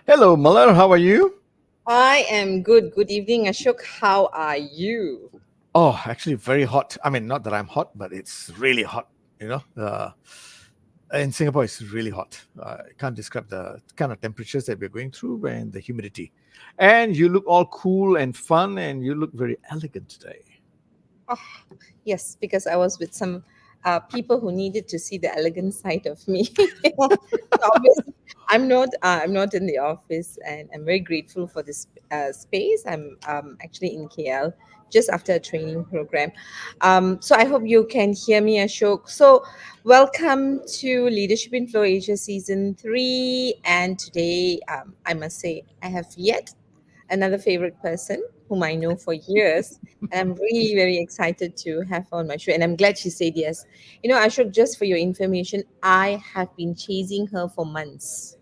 Hello, Malhar. How are you? I am good. Good evening, Ashok. How are you? Oh, actually, very hot. I mean, not that I'm hot, but it's really hot. You know, in Singapore, it's really hot. I can't describe the kind of temperatures that we're going through and the humidity. And you look all cool and fun, and you look very elegant today. Oh, yes, because I was with some people who needed to see the elegant side of me. So obviously, I'm not in the office, and I'm very grateful for this space. I'm actually in KL just after a training program. So I hope you can hear me, Ashok. So welcome to Leadership in Flow Asia Season 3. And today, I must say, I have yet another favorite person whom I know for years. And I'm really very excited to have her on my show. And I'm glad she said yes. Ashok, just for your information, I have been chasing her for months.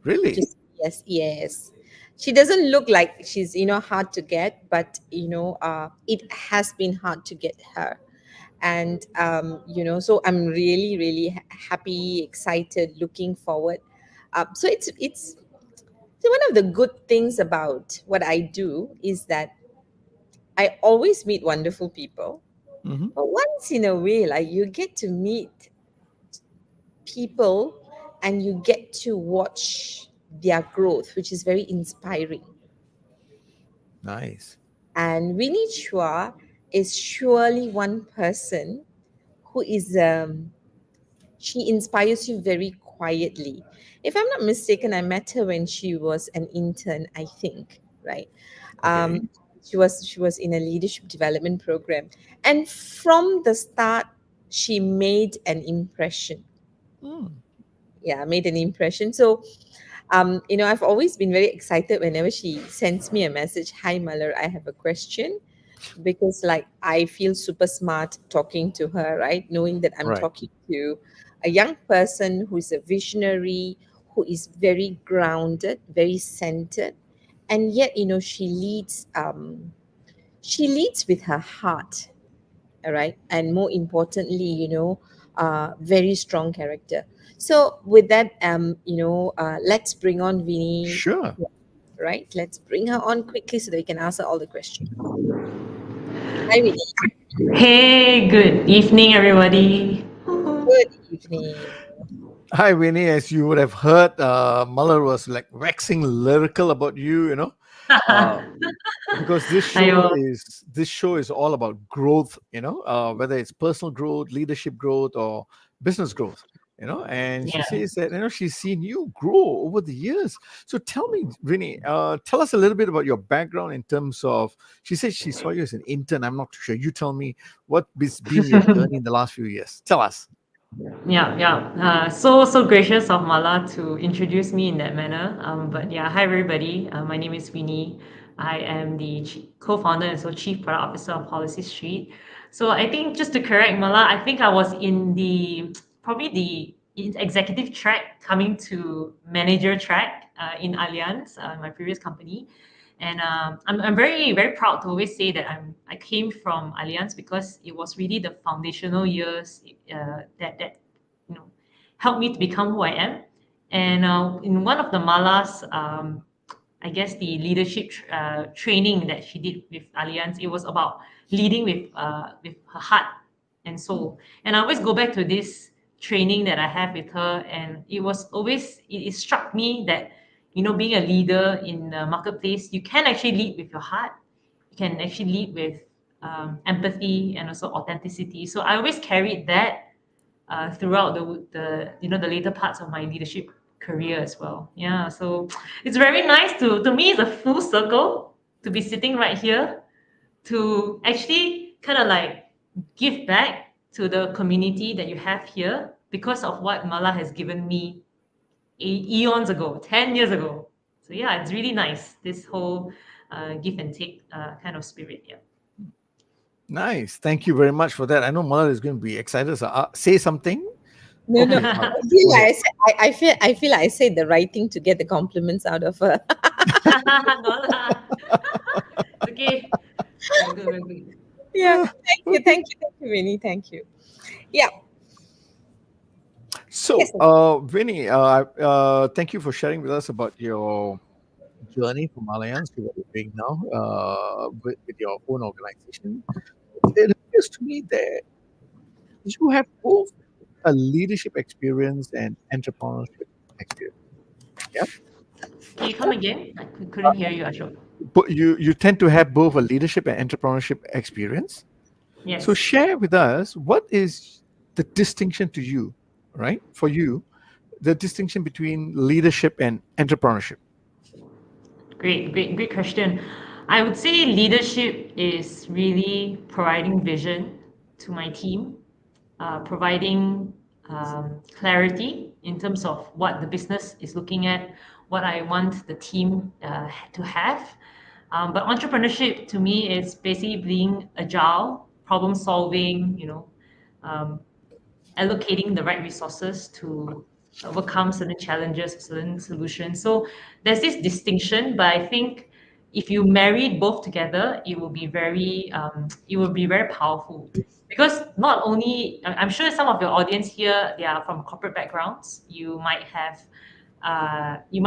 Really? Just yes, yes. She doesn't look like she's, hard to get, but, it has been hard to get her. And, so I'm really, really happy, excited, looking forward. So it's so one of the good things about what I do is that I always meet wonderful people. Hmm. But once in a way, like you get to meet people and you get to watch their growth, which is very inspiring. Nice. And Winnie Chua is surely one person who is she inspires you very quietly. If I'm not mistaken, I met her when she was an intern, I think, right? Okay. Um, she was in a leadership development program, and from the start, she made an impression. Mm. Yeah, made an impression. So, I've always been very excited whenever she sends me a message. Hi, Malar, I have a question, because like I feel super smart talking to her, right? Knowing that I'm Right. talking to a young person who is a visionary, who is very grounded, very centered, and yet she leads with her heart, all right, and more importantly, very strong character. So with that, let's bring on Vinny, Sure. right? Let's bring her on quickly so that we can ask her all the questions. Hi, Vinny. Hey, good evening, everybody. Good evening. Hi, Winnie. As you would have heard, Muller was like waxing lyrical about you. Uh, because Ayo. this show is all about growth, whether it's personal growth, leadership growth, or business growth. And she Yeah. says that she's seen you grow over the years. So tell me, Vinny, tell us a little bit about your background in terms of, she said she saw you as an intern. I'm not too sure. You tell me what has been your journey in the last few years. Tell us. Yeah, yeah. So gracious of Mala to introduce me in that manner. But yeah, hi everybody. My name is Winnie. I am the co-founder and so chief product officer of PolicyStreet. So I think just to correct Mala, I think I was in the probably the executive track coming to manager track in Allianz, my previous company. And I'm very, very proud to always say that I came from Allianz because it was really the foundational years that you know helped me to become who I am. And in one of the Malas, I guess the leadership training that she did with Allianz, it was about leading with her heart and soul. And I always go back to this training that I have with her, and it struck me that being a leader in the marketplace, you can actually lead with your heart. You can actually lead with empathy and also authenticity. So I always carried that throughout the later parts of my leadership career as well. Yeah, so it's very nice to me. It's a full circle to be sitting right here to actually kind of like give back to the community that you have here because of what Mala has given me eons ago, 10 years ago. So yeah, it's really nice this whole give and take kind of spirit. Yeah. Nice. Thank you very much for that. I know Mother is going to be excited. So say something. No, no. Okay. I feel Go like ahead. I feel like I said the right thing to get the compliments out of her. No lah. Okay. Very good, very good. Yeah. Ah, Thank you. okay. Thank you, Vinny. Thank you. Yeah. So, Yes. Vinny, thank you for sharing with us about your journey from Alliance to what you're doing now with your own organization, it appears to me that you have both a leadership experience and entrepreneurship experience. Yeah. Can you come again? I couldn't hear you, Ashok. But you tend to have both a leadership and entrepreneurship experience. So Yes. share with us what is the distinction to you, right? For you, the distinction between leadership and entrepreneurship. Great question. I would say leadership is really providing vision to my team, providing clarity in terms of what the business is looking at, what I want the team to have. But entrepreneurship to me is basically being agile, problem solving, um, allocating the right resources to overcome certain challenges, certain solutions. So there's this distinction, but I think if you marry both together, it will be very powerful. Because not only, I'm sure some of your audience here, they are from corporate backgrounds. You might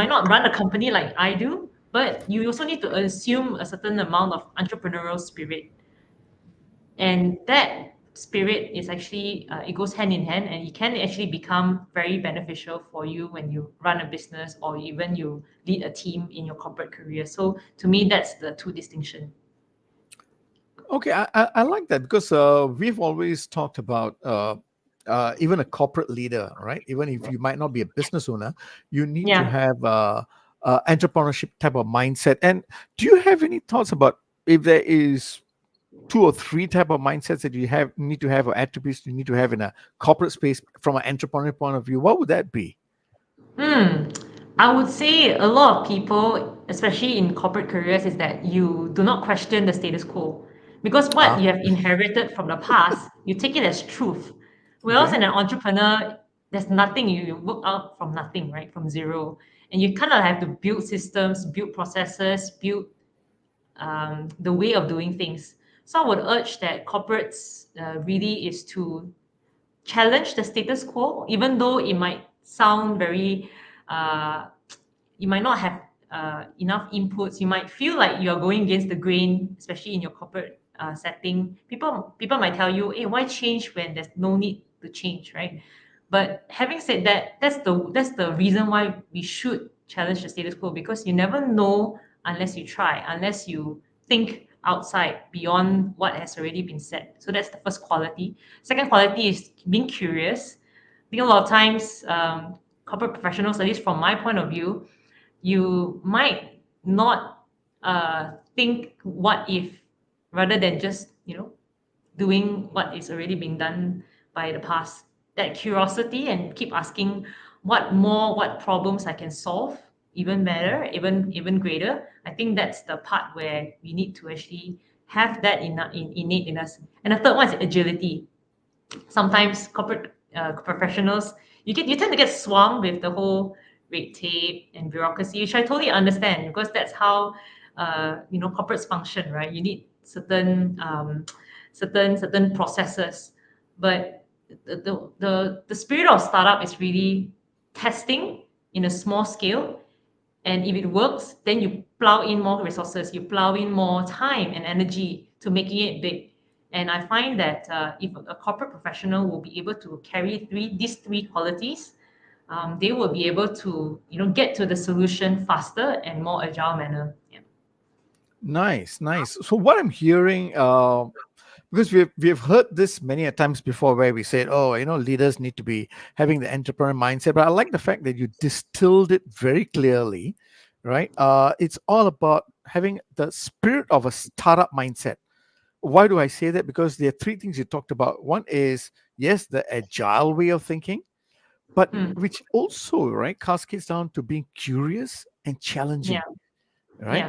not run a company like I do, but you also need to assume a certain amount of entrepreneurial spirit, and that spirit is actually it goes hand in hand, and it can actually become very beneficial for you when you run a business or even you lead a team in your corporate career. So to me, that's the two distinction. Okay, I like that because we've always talked about even a corporate leader, right? Even if you might not be a business owner, you need to Yeah. have entrepreneurship type of mindset. And do you have any thoughts about if there is two or three type of mindsets that you have need to have or attributes you need to have in a corporate space from an entrepreneur point of view? What would that be? Hmm. I would say a lot of people, especially in corporate careers, is that you do not question the status quo. Because what Ah, you have inherited from the past, you take it as truth. Whereas okay. in an entrepreneur, there's nothing, you work out from nothing, right? From zero. And you kind of have to build systems, build processes, build the way of doing things. So I would urge that corporates really is to challenge the status quo, even though it might sound very, uh, you might not have enough inputs. You might feel like you are going against the grain, especially in your corporate setting. People might tell you, "Hey, why change when there's no need to change?" Right? But having said that, that's the reason why we should challenge the status quo, because you never know unless you try, unless you think outside beyond what has already been said. So that's the first quality. Second quality is being curious. I think a lot of times, corporate professionals, at least from my point of view, you might not think what if, rather than just doing what is already being done by the past. That curiosity and keep asking what more, what problems I can solve even better, even greater. I think that's the part where we need to actually have that innate in us. And the third one is agility. Sometimes corporate professionals, you tend to get swamped with the whole red tape and bureaucracy, which I totally understand, because that's how corporates function, right? You need certain processes, but the spirit of startup is really testing in a small scale, and if it works, then you plow in more resources, you plow in more time and energy to making it big. And I find that if a corporate professional will be able to carry these three qualities, they will be able to get to the solution faster and more agile manner. Yeah. Nice, nice. So what I'm hearing, because we've heard this many a times before, where we said, oh, leaders need to be having the entrepreneur mindset. But I like the fact that you distilled it very clearly, right? It's all about having the spirit of a startup mindset. Why do I say that? Because there are three things you talked about. One is, yes, the agile way of thinking, but Hmm. which also, right, cascades down to being curious and Yeah. challenging, right?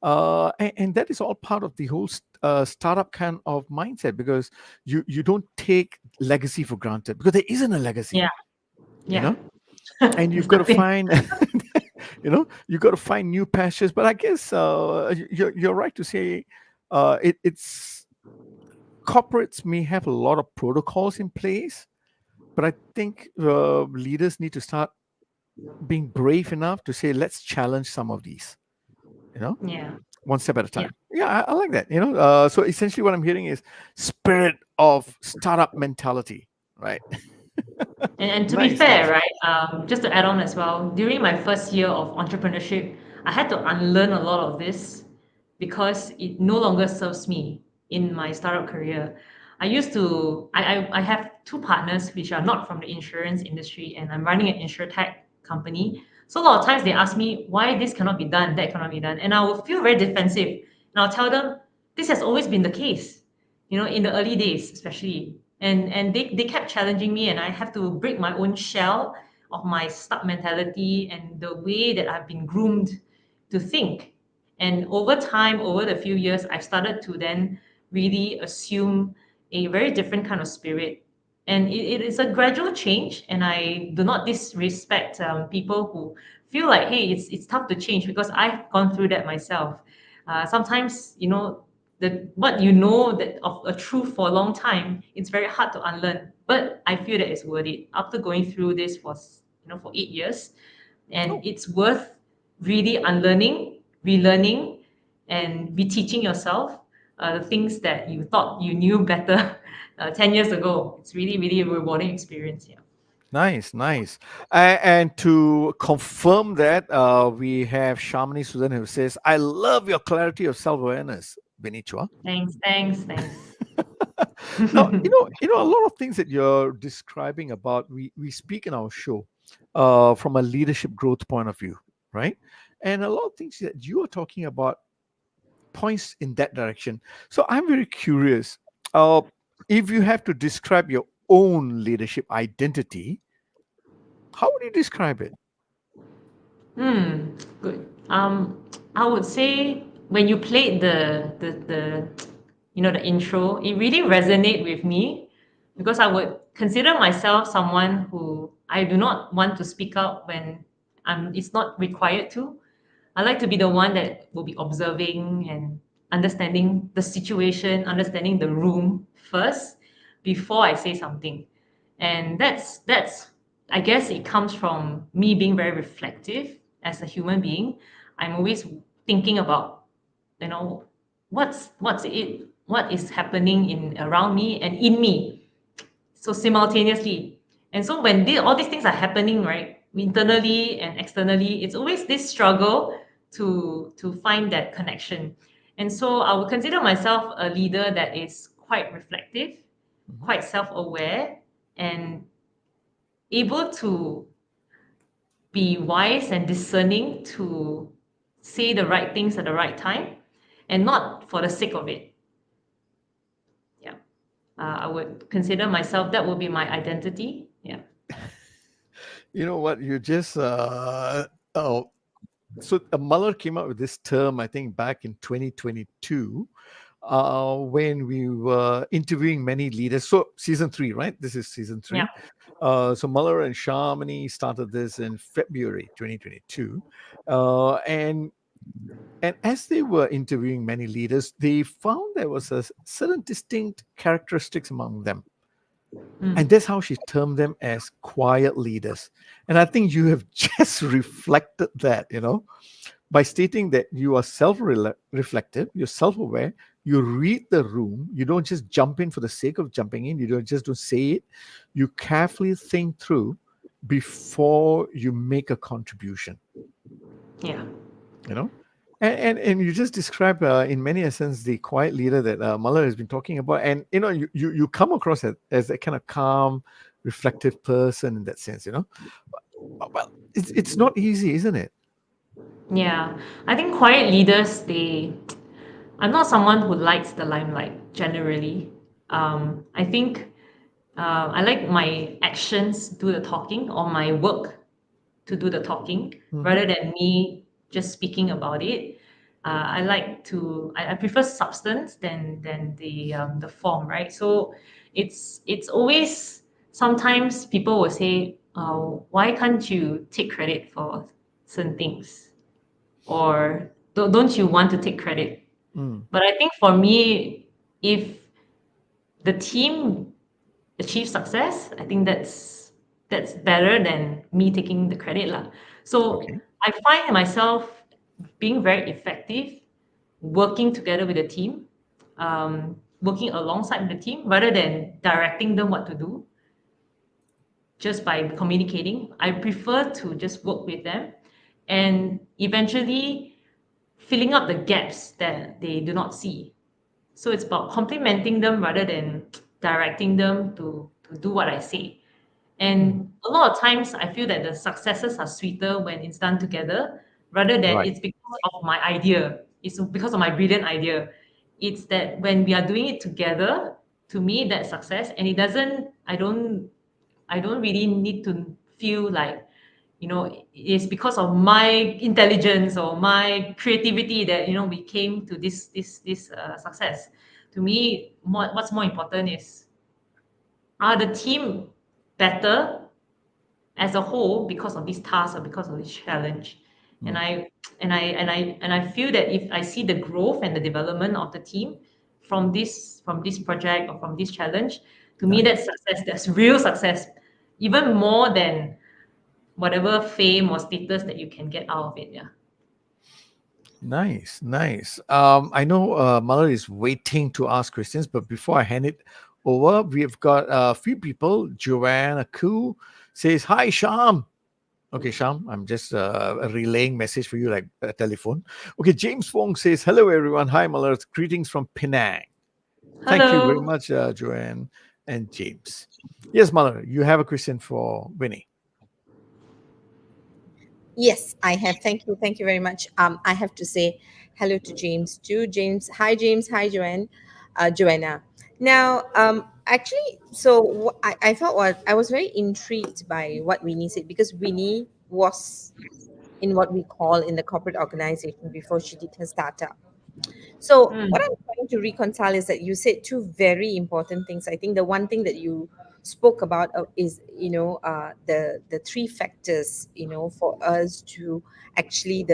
Yeah. And that is all part of the whole startup kind of mindset, because you don't take legacy for granted, because there isn't a legacy, Yeah. you Yeah. know, and you've There's got to nothing. find, you've got to find new pastures. But I guess you're right to say it's corporates may have a lot of protocols in place, but I think leaders need to start being brave enough to say, let's challenge some of these. you know, Yeah. one step at a Yeah. time. Yeah, I like that. So essentially what I'm hearing is spirit of startup mentality, right? And to be Nice, fair, nice. right, just to add on as well, during my first year of entrepreneurship, I had to unlearn a lot of this because it no longer serves me in my startup career. I used to, I have two partners which are not from the insurance industry, and I'm running an insurtech company. So a lot of times they ask me why this cannot be done, that cannot be done, and I will feel very defensive, and I'll tell them this has always been the case, in the early days, especially. And they kept challenging me, and I have to break my own shell of my stuck mentality and the way that I've been groomed to think. And over time, over the few years, I've started to then really assume a very different kind of spirit. And it is a gradual change, and I do not disrespect people who feel like, hey, it's tough to change, because I've gone through that myself. Sometimes, what that of a truth for a long time, it's very hard to unlearn. But I feel that it's worth it after going through this for 8 years, and Oh, it's worth really unlearning, relearning, and reteaching yourself the things that you thought you knew better 10 years ago. It's really, really a rewarding experience. Yeah. nice, nice. And to confirm that, we have Shamini Sudan who says, I love your clarity of self-awareness, Winnie Chua. Thanks, thanks, thanks. Now, a lot of things that you're describing about, we speak in our show from a leadership growth point of view, right? And a lot of things that you are talking about points in that direction. So I'm very curious. If you have to describe your own leadership identity, how would you describe it? Good. I would say when you played the intro, it really resonate with me, because I would consider myself someone who I do not want to speak out when it's not required to. I like to be the one that will be observing and understanding the situation, understanding the room first before I say something. And that's I guess it comes from me being very reflective as a human being. I'm always thinking about, you know, what is happening in around me and in me, so simultaneously. And so when all these things are happening, right, internally and externally, it's always this struggle to find that connection. And so I would consider myself a leader that is quite reflective, Mhm. quite self-aware, and able to be wise and discerning to say the right things at the right time, and not for the sake of it. Yeah. I would consider myself, that would be my identity. Yeah. You know what? You just so Muller came up with this term, I think, back in 2022, when we were interviewing many leaders. So season 3, right? This is season 3. Yeah. So Muller and Shamini started this in February 2022, and as they were interviewing many leaders, they found there was a certain distinct characteristics among them. And that's how she termed them as quiet leaders. And I think you have just reflected that, by stating that you are self-reflective, you're self-aware, you read the room, you don't just jump in for the sake of jumping in, you don't say it, you carefully think through before you make a contribution. Yeah. you know and you just describe in many essence the quiet leader that Mala has been talking about, and you come across as a kind of calm, reflective person in that sense. Well, it's not easy, isn't it? Yeah. I think quiet leaders, I'm not someone who likes the limelight generally. I think I like my actions do the talking, or my work to do the talking, Mm-hmm. rather than me just speaking about it. I prefer substance than the form, right? So it's always, sometimes people will say, why can't you take credit for certain things, or don't you want to take credit? Mm. But I think for me, if the team achieves success, I think that's better than me taking the credit lah. So Okay. I find myself being very effective, working together with the team, working alongside the team rather than directing them what to do just by communicating. I prefer to just work with them and eventually filling up the gaps that they do not see. So it's about complementing them rather than directing them to do what I say. And a lot of times I feel that the successes are sweeter when it's done together rather than Right. it's because of my idea. It's because of my brilliant idea. It's that when we are doing it together, to me that's success. And I don't really need to feel like, it's because of my intelligence or my creativity that, we came to this success. To me, what's more important is, are the team better as a whole because of this task or because of this challenge? And I feel that if I see the growth and the development of the team from this project or from this challenge, to me Nice. that's success. That's real success, even more than whatever fame or status that you can get out of it. Yeah. Nice, nice. I know Mala is waiting to ask questions, but before I hand it over, we've got a few people. Joanna Koo says, "Hi, Sham." Okay, Sham, I'm just relaying message for you like a telephone. Okay, James Fong says, "Hello, everyone. Hi, Mala. Greetings from Penang." Thank you very Hello. much, Joanne and James. Yes, Mala, you have a question for Winnie. Yes, I have. Thank you. Thank you very much. I have to say hello to James too. James, hi James, hi Joanne, Joanna. Now, actually, so I thought what I was very intrigued by what Winnie said because Winnie was in what we call in the corporate organization before she did her startup. So what Mm, I'm trying to reconcile is that you said two very important things. I think the one thing that you spoke about is the three factors for us to actually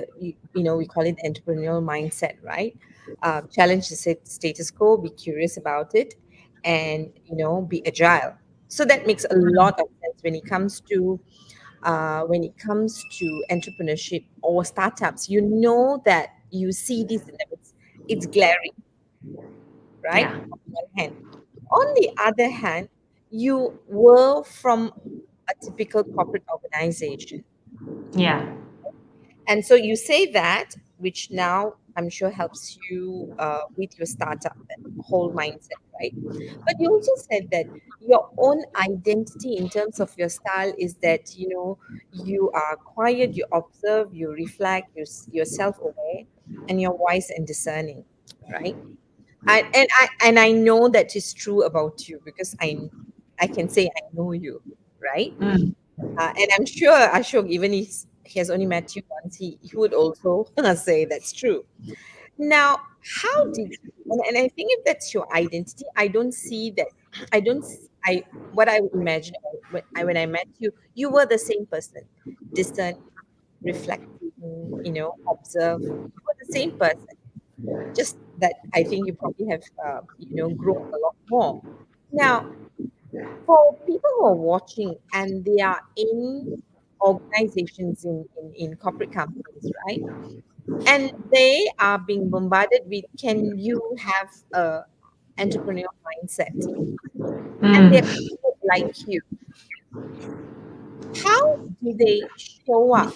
we call it entrepreneurial mindset, right? Challenge the status quo, be curious about it, and be agile. So that makes a mm, lot of sense when it comes to entrepreneurship or startups. You know that you see this in them. It's glaring, right? yeah. On one hand. On the other hand, you were from a typical corporate organization. Yeah. And so you say that, which now I'm sure helps you with your startup whole mindset, right? But you also said that your own identity in terms of your style is that, you are quiet, you observe, you reflect, you're self aware, and you're wise and discerning, right? And I know that is true about you because I can say I know you, right? Mm, And I'm sure Ashok, even if he has only met you once, he would also say that's true. Now, how did you? And I think if that's your identity, I don't see that. I don't. I what I would imagine about when I met you, you were the same person, discern, reflecting, observe. You were the same person. Just that I think you probably have, grown a lot more. Now, for people who are watching and they are in organizations in corporate companies, right? And they are being bombarded with, can you have a entrepreneurial mindset? And they're mm. like you. How do they show up?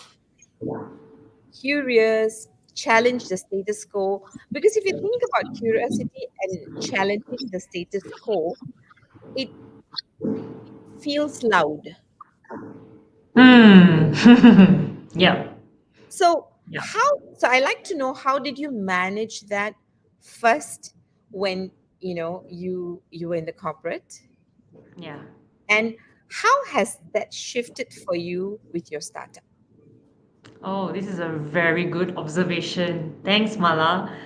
Curious, challenge the status quo? Because if you think about curiosity and challenging the status quo, it feels loud. Mm. Yeah. So Yeah. so I like to know, how did you manage that first when you were in the corporate, Yeah. and how has that shifted for you with your startup? Oh, this is a very good observation. Thanks, Mala.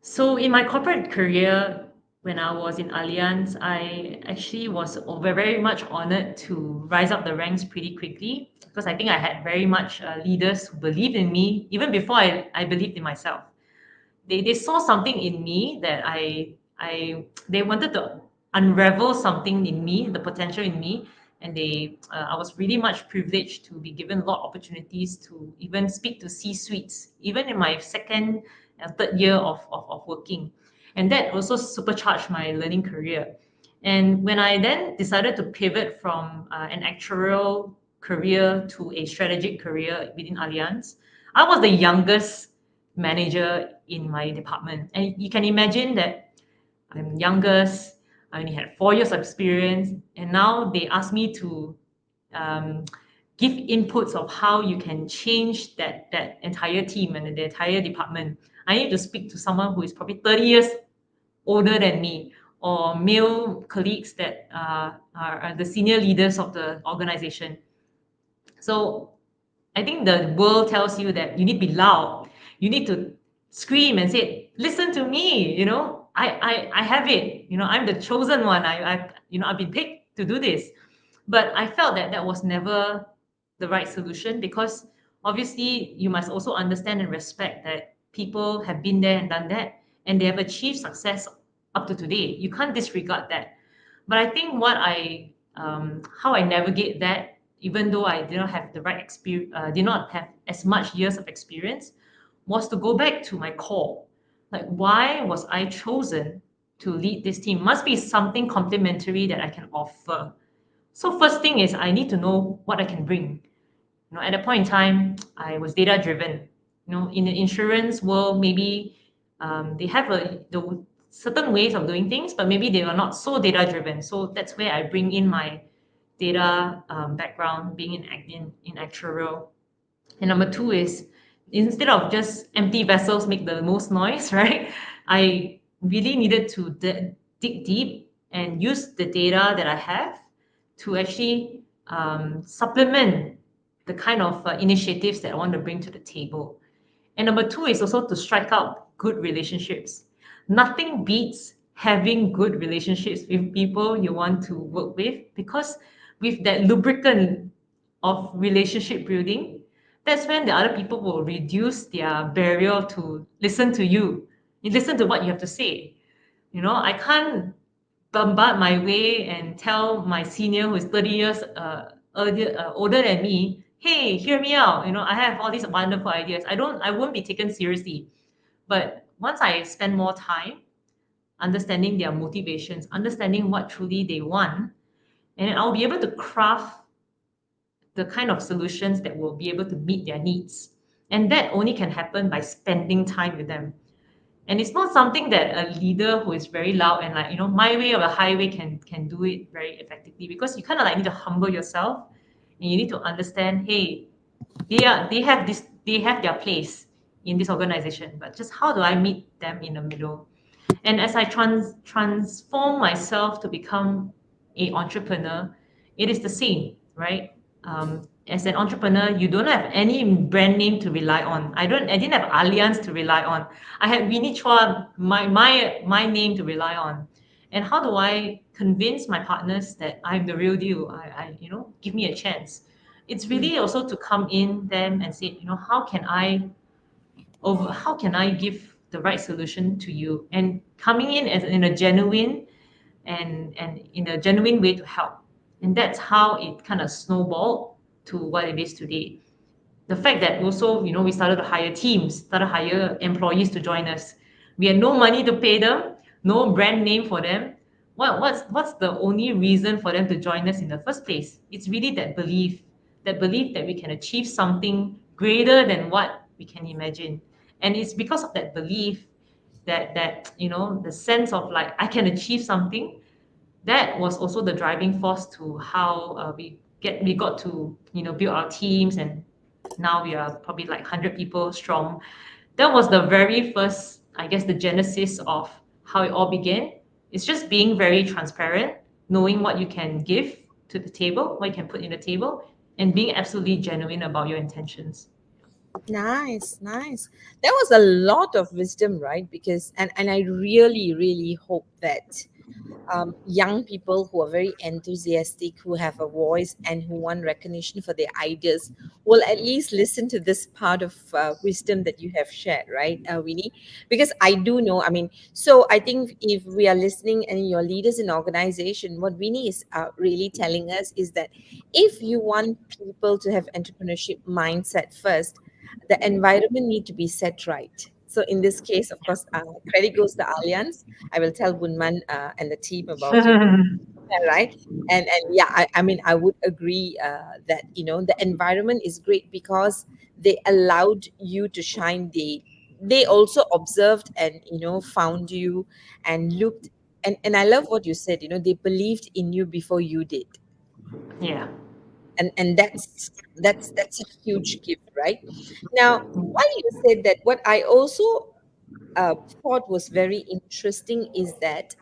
So in my corporate career, when I was in Allianz, I actually was very much honored to rise up the ranks pretty quickly because I think I had very much leaders who believed in me even before I believed in myself. They saw something in me that they wanted to unravel something in me, the potential in me and I was really much privileged to be given a lot of opportunities to even speak to C-suites, even in my second third year of working. And that also supercharged my learning career. And when I then decided to pivot from an actuarial career to a strategic career within Allianz, I was the youngest manager in my department. And you can imagine that I'm youngest, I only had 4 years of experience, and now they asked me to um, give inputs of how you can change that entire team and the entire department. I need to speak to someone who is probably 30 years older than me, or male colleagues that are the senior leaders of the organization. So I think the world tells you that you need to be loud. You need to scream and say, "Listen to me." I have it. I'm the chosen one. I've been picked to do this. But I felt that that was never the right solution, because obviously you must also understand and respect that people have been there and done that, and they have achieved success up to today. You can't disregard that. But I think how I navigate that, even though I did not have the right experience, did not have as much years of experience, was to go back to my core. Like, why was I chosen to lead this team? Must be something complementary that I can offer. So first thing is I need to know what I can bring. At that point in time, I was data driven. In the insurance world, maybe they have the certain ways of doing things, but maybe they are not so data driven. So that's where I bring in my data background, being in actuarial. And number two is, instead of just empty vessels make the most noise, right? I really needed to dig deep and use the data that I have to actually supplement the kind of initiatives that I want to bring to the table. And number two is also to strike out good relationships. Nothing beats having good relationships with people you want to work with, because with that lubricant of relationship building, that's when the other people will reduce their barrier to listen to you. You listen to what you have to say. I can't bombard my way and tell my senior who is 30 years older than me, hey, hear me out. I have all these wonderful ideas. I won't be taken seriously. But once I spend more time understanding their motivations, understanding what truly they want, and I'll be able to craft the kind of solutions that will be able to meet their needs. And that only can happen by spending time with them. And it's not something that a leader who is very loud and my way or the highway can do it very effectively, because you kind of need to humble yourself, and you need to understand, hey, they have their place in this organization, but just how do I meet them in the middle? And as I transform myself to become a entrepreneur, it is the same, right? As an entrepreneur, you don't have any brand name to rely on. I didn't have Allianz to rely on. I had Winnie Chua, my name to rely on. And how do I convince my partners that I'm the real deal? Give me a chance. It's really also to come in them and say, how can I give the right solution to you, and coming in as in a genuine and in a genuine way to help. And that's how it kind of snowballed to what it is today. The fact that also, we started to hire teams, started to hire employees to join us. We had no money to pay them, no brand name for them. What's the only reason for them to join us in the first place? It's really that belief that we can achieve something greater than what we can imagine. And it's because of that belief that the sense of like I can achieve something, that was also the driving force to how we got to build our teams, and now we are probably like 100 people strong. That was the very first, I guess, the genesis of how it all began. It's just being very transparent, knowing what you can give to the table, what you can put in the table, and being absolutely genuine about your intentions. Nice, nice. That was a lot of wisdom, right? Because and I really, really hope that young people who are very enthusiastic, who have a voice, and who want recognition for their ideas will at least listen to this part of wisdom that you have shared, right, Winnie? Because I do know, I mean, so I think if we are listening and your leaders in organization, what Winnie is really telling us is that if you want people to have entrepreneurship mindset first, the environment need to be set right. So in this case, of course, credit goes to Allianz. I will tell Bunman and the team about it, right? And yeah, I mean, I would agree that the environment is great because they allowed you to shine. They also observed and found you and looked. And I love what you said. They believed in you before you did, Yeah. and that's a huge gift, right? Now, while you said that, what I also thought was very interesting is that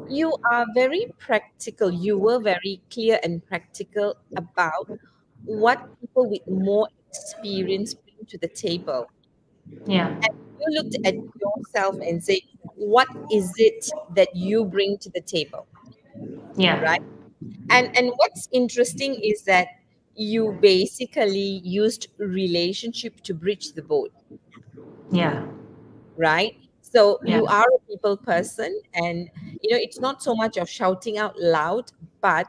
you are very practical. You were very clear and practical about what people with more experience bring to the table. Yeah. You looked at yourself and said, what is it that you bring to the table, Yeah. right? And what's interesting is that you basically used relationship to bridge the boat, Yeah. right? So Yeah. you are a people person, and it's not so much of shouting out loud, but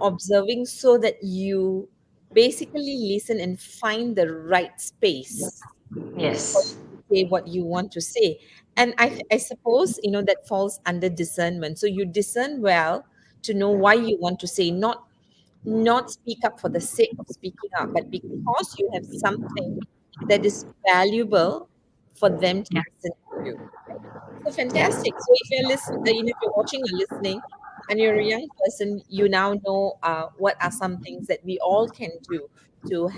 observing so that you basically listen and find the right space for Yes. you to say what you want to say. And I suppose that falls under discernment. So you discern well to know why you want to say, not speak up for the sake of speaking up, but because you have something that is valuable for them to Yeah. listen to you. So fantastic. So if you're listening, if you're watching or listening, and you're a young person, you now know what are some things that we all can do to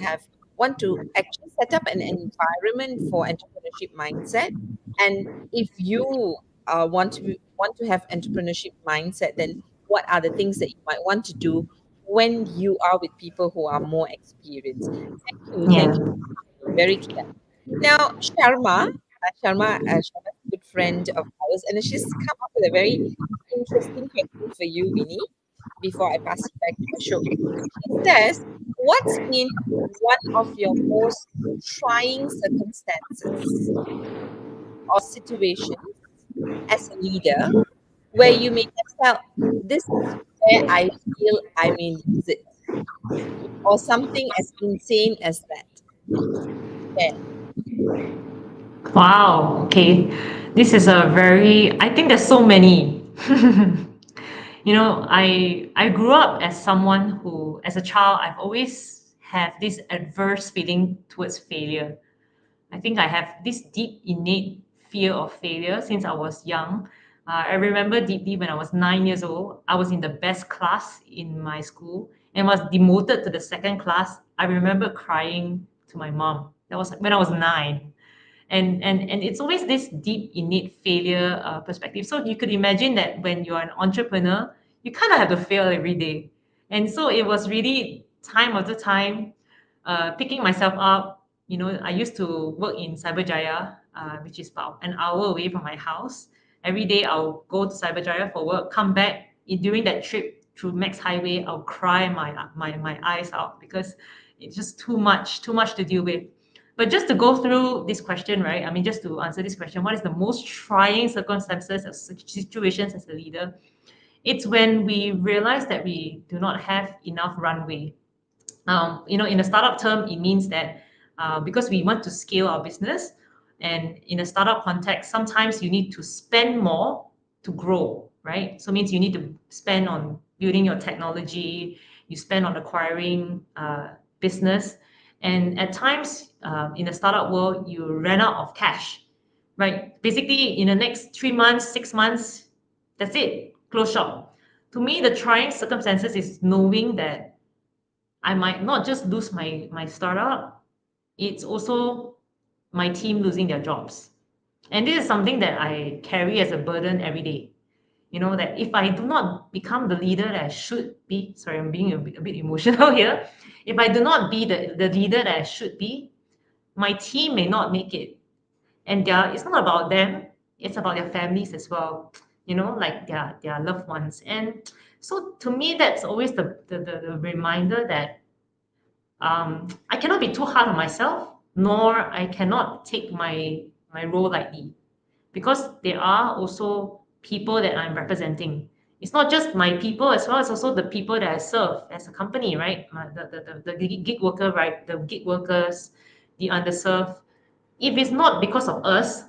want to actually set up an environment for entrepreneurship mindset. And if you want to have entrepreneurship mindset, then what are the things that you might want to do when you are with people who are more experienced? Thank Yeah. you. Very clear. Now, Sharma is a good friend of ours, and she's come up with a very interesting question for you, Winnie, before I pass it back to Ashok. She says, what's been one of your most trying circumstances or situations as a leader where you may have felt this is where I feel I may lose it, or something as insane as that? Yeah. Wow. Okay. This is a very, I think there's so many. I grew up as someone who, as a child, I've always have this adverse feeling towards failure. I think I have this deep innate fear of failure since I was young. I remember deeply when I was 9 years old, I was in the best class in my school and was demoted to the second class. I remember crying to my mom. That was when I was 9. And it's always this deep innate failure perspective. So you could imagine that when you're an entrepreneur, you kind of have to fail every day. And so it was really time after time picking myself up. I used to work in Cyberjaya, which is about an hour away from my house. Every day I'll go to Cyberjaya for work, come back. During that trip through Max Highway, I'll cry my eyes out because it's just too much to deal with. But just to go through this question, right? I mean, just to answer this question, what is the most trying circumstances or situations as a leader? It's when we realize that we do not have enough runway. In a startup term, it means that because we want to scale our business, and in a startup context, sometimes you need to spend more to grow, right? So it means you need to spend on building your technology, you spend on acquiring business, and at times in the startup world, you run out of cash, right? Basically, in the next 3 months, 6 months, that's it, close shop. To me, the trying circumstances is knowing that I might not just lose my startup, it's also my team losing their jobs. And this is something that I carry as a burden every day. That if I do not become the leader that I should be, sorry, I'm being a bit emotional here. If I do not be the leader that I should be, my team may not make it. And it's not about them, it's about their families as well. like their loved ones. And so to me, that's always the reminder that I cannot be too hard on myself, nor I cannot take my role lightly, because there are also people that I'm representing. It's not just my people, as well as also the people that I serve as a company, right? The gig worker, right? The gig workers, the underserved. If it's not because of us,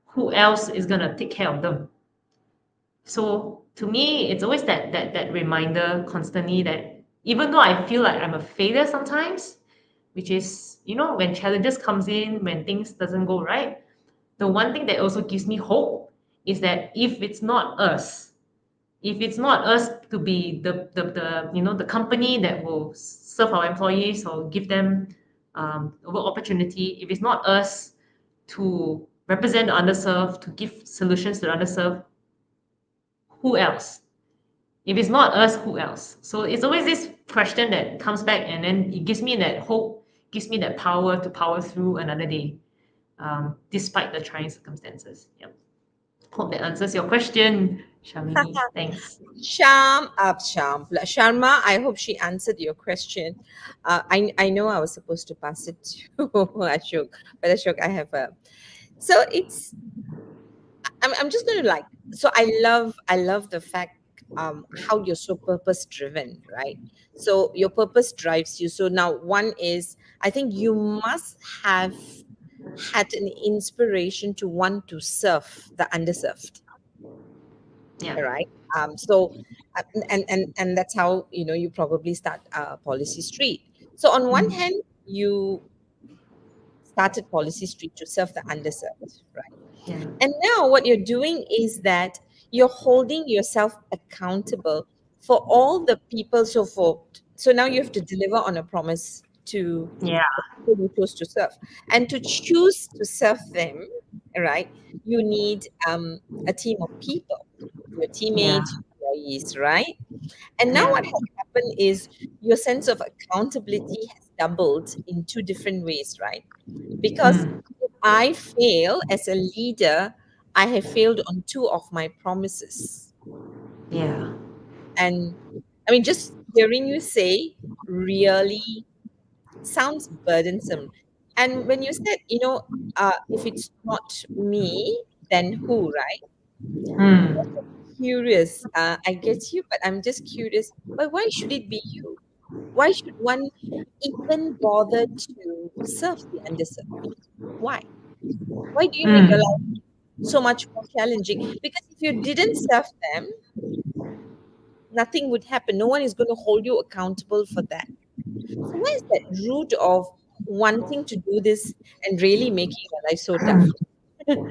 who else is gonna take care of them? So to me, it's always that reminder constantly that even though I feel like I'm a failure sometimes, which is, when challenges comes in, when things doesn't go right, the one thing that also gives me hope is that if it's not us to be the company that will serve our employees or give them work opportunity, if it's not us to represent the underserved, to give solutions to the underserved, who else? If it's not us, who else? So it's always this question that comes back, and then it gives me that hope, gives me that power to power through another day, despite the trying circumstances. Yep. Hope that answers your question, Shamini. Thanks. Sharma, I hope she answered your question. I know I was supposed to pass it to Ashok, but Ashok, I have a. So I'm just going to so I love the fact how you're so purpose driven, right? So your purpose drives you. So now one is, I think you must have had an inspiration to want to serve the underserved, Yeah. right? So and that's how you probably start PolicyStreet. So on one hand, you started PolicyStreet to serve the underserved, right? Yeah. And now what you're doing is that you're holding yourself accountable for all the people. So now you have to deliver on a promise to Yeah. the people you chose to serve. And to choose to serve them, right, you need a team of people, your Yeah. teammates, employees, right? And now Yeah. what has happened is your sense of accountability has doubled in two different ways, right? Because Mm. if I fail as a leader, I have failed on two of my promises. Yeah. And I mean, just hearing you say really sounds burdensome. And when you said, if it's not me, then who, right? Mm. Curious. I get you, but I'm just curious. But why should it be you? Why should one even bother to serve the underserved? Why? Why do you make your life Mm. so much more challenging? Because if you didn't serve them, nothing would happen. No one is going to hold you accountable for that. So where is that root of wanting to do this and really making your life so tough? Yeah.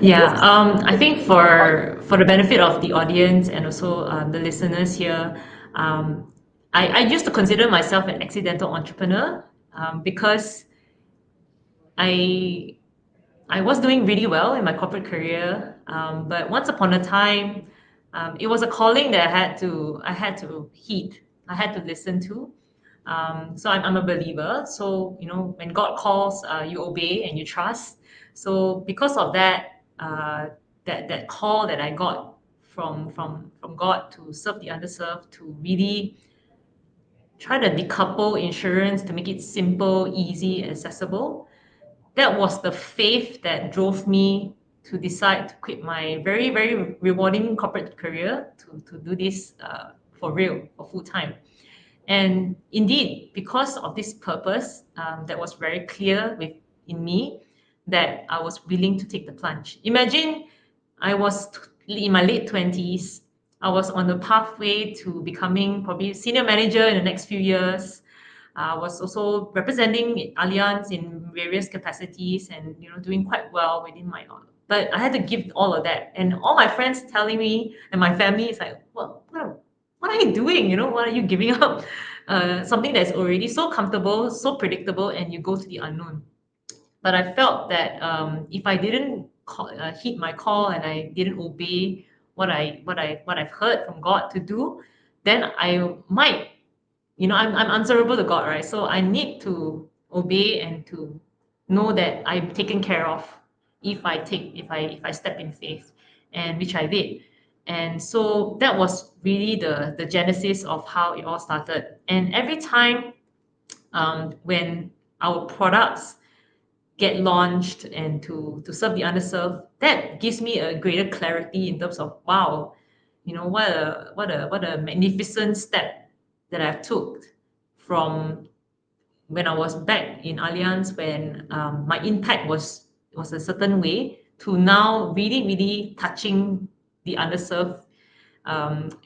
Yeah, I think for the benefit of the audience and also the listeners here, I used to consider myself an accidental entrepreneur, because I I was doing really well in my corporate career, but once upon a time, it was a calling that I had to heed, I had to listen to. So I'm a believer. So when God calls, you obey and you trust. So because of that, that call that I got from God to serve the underserved, to really try to decouple insurance to make it simple, easy, accessible, that was the faith that drove me to decide to quit my very, very rewarding corporate career to do this for real, for full time. And indeed, because of this purpose that was very clear in me, that I was willing to take the plunge. Imagine I was in my late 20s. I was on the pathway to becoming probably senior manager in the next few years. I was also representing Allianz in various capacities and doing quite well within my own. But I had to give all of that, and all my friends telling me, and my family is like, "Well, what are you doing? What are you giving up? Something that's already so comfortable, so predictable, and you go to the unknown." But I felt that if I didn't heed my call and I didn't obey what I've heard from God to do, then I might, I'm answerable to God, right? So I need to obey and to know that I'm taken care of if I step in faith, and which I did. And so that was really the genesis of how it all started. And every time when our products get launched and to serve the underserved, that gives me a greater clarity in terms of, wow, what a magnificent step that I took from when I was back in Allianz, when my impact was a certain way, to now really touching the underserved,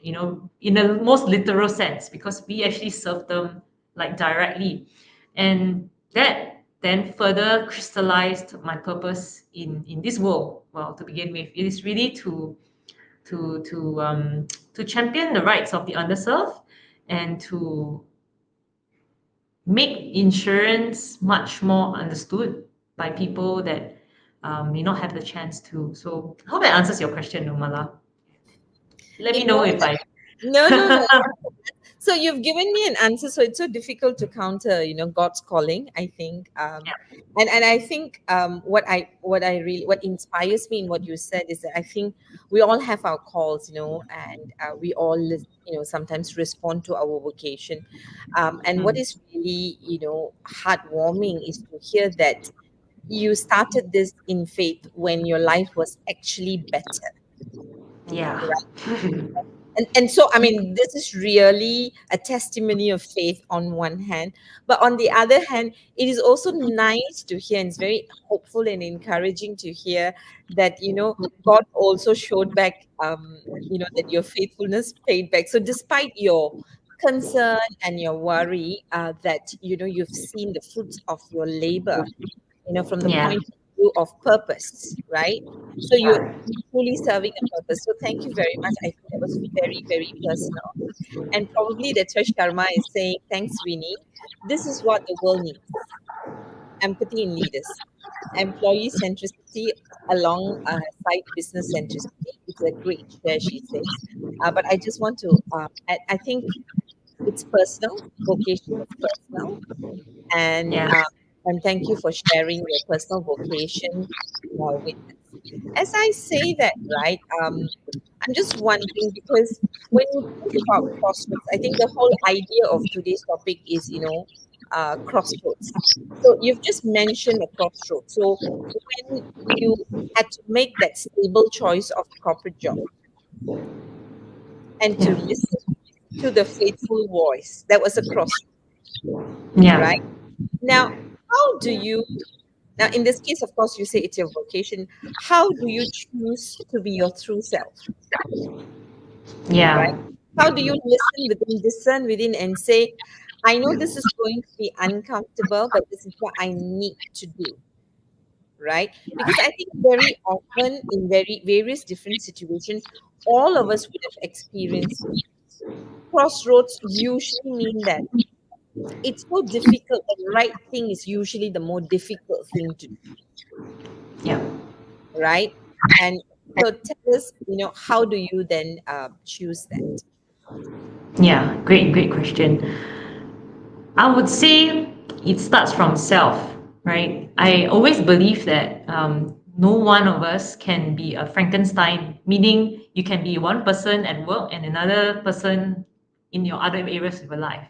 in the most literal sense, because we actually serve them like directly. And that then further crystallized my purpose in this world. Well, to begin with, it is really to champion the rights of the underserved, and to make insurance much more understood by people that may not have the chance to. So I hope that answers your question, Numala. Let me It know was. if I. No. So you've given me an answer, so it's so difficult to counter, God's calling, I think. And I think what inspires me in what you said is that I think we all have our calls, and we all sometimes respond to our vocation. And what Mm, is really, heartwarming is to hear that you started this in faith when your life was actually better. yeah. And so, I mean, this is really a testimony of faith on one hand, but on the other hand, it is also nice to hear, and it's very hopeful and encouraging to hear that, God also showed back, that your faithfulness paid back. So despite your concern and your worry, that, you've seen the fruits of your labor, from the Yeah. point of view of purpose, right? So you're Yeah. truly serving a purpose. So thank you very much. I think that was very, very personal. And probably that's why Sharma is saying, thanks, Winnie. This is what the world needs: empathy in leaders, employee centricity alongside business centricity. It's a great share, she says. But I just want to add, I think it's personal, vocation is personal, and Yeah. thank you for sharing your personal vocation with us. As I say that, right, I'm just wondering, because when you think about crossroads, I think the whole idea of today's topic is, crossroads. So you've just mentioned a crossroad. So when you had to make that stable choice of a corporate job and to Yeah. listen to the faithful voice, that was a crossroad, Yeah. right? Now, how do you Now, in this case, of course, you say it's your vocation. How do you choose to be your true self, right? Yeah. How do you listen within, discern within, and say, I know this is going to be uncomfortable, but this is what I need to do, right? Because I think very often in very various different situations, all of us would have experienced crossroads usually mean that it's so difficult. The right thing is usually the more difficult thing to do, Yeah. right? And so tell us, how do you then choose that? Yeah. Great question. I would say it starts from self, right? I always believe that no one of us can be a Frankenstein, meaning you can be one person at work and another person in your other areas of your life.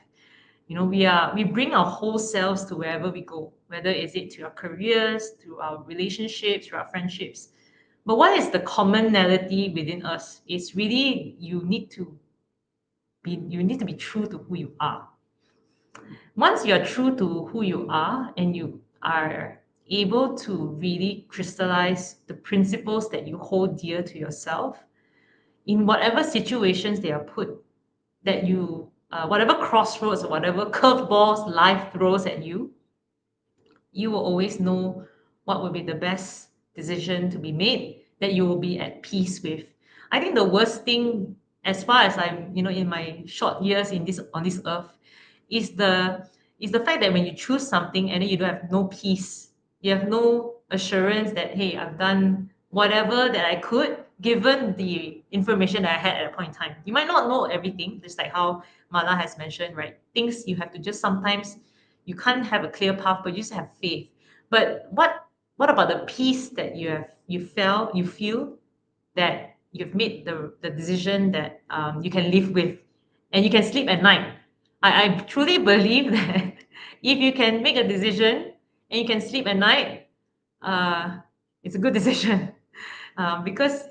We bring our whole selves to wherever we go, whether is it to our careers, to our relationships, to our friendships. But what is the commonality within us? It's really you need to be true to who you are. Once you're true to who you are and you are able to really crystallize the principles that you hold dear to yourself in whatever situations they are put, that whatever crossroads or whatever curveballs life throws at you, you will always know what will be the best decision to be made, that you will be at peace with. I think the worst thing, as far as I'm, in my short years in this on this earth, is the fact that when you choose something and then you don't have no peace, you have no assurance that, hey, I've done whatever that I could given the information that I had at a point in time. You might not know everything, just like how Mala has mentioned, right? Things you have to just sometimes, you can't have a clear path, but you just have faith. But what what about the peace that you feel that you've made the decision that you can live with and you can sleep at night. I truly believe that if you can make a decision and you can sleep at night, uh, it's a good decision. Because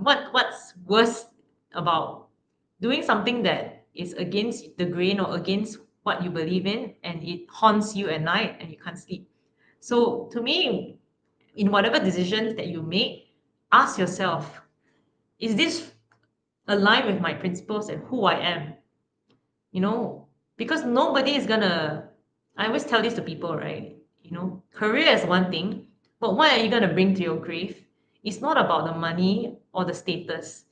what's worse about doing something that is against the grain or against what you believe in, and it haunts you at night and you can't sleep. So to me, in whatever decisions that you make, ask yourself, is this aligned with my principles and who I am? You know, because nobody is gonna, I always tell this to people, right? You know, career is one thing, but what are you gonna bring to your grave? It's not about the money or the status.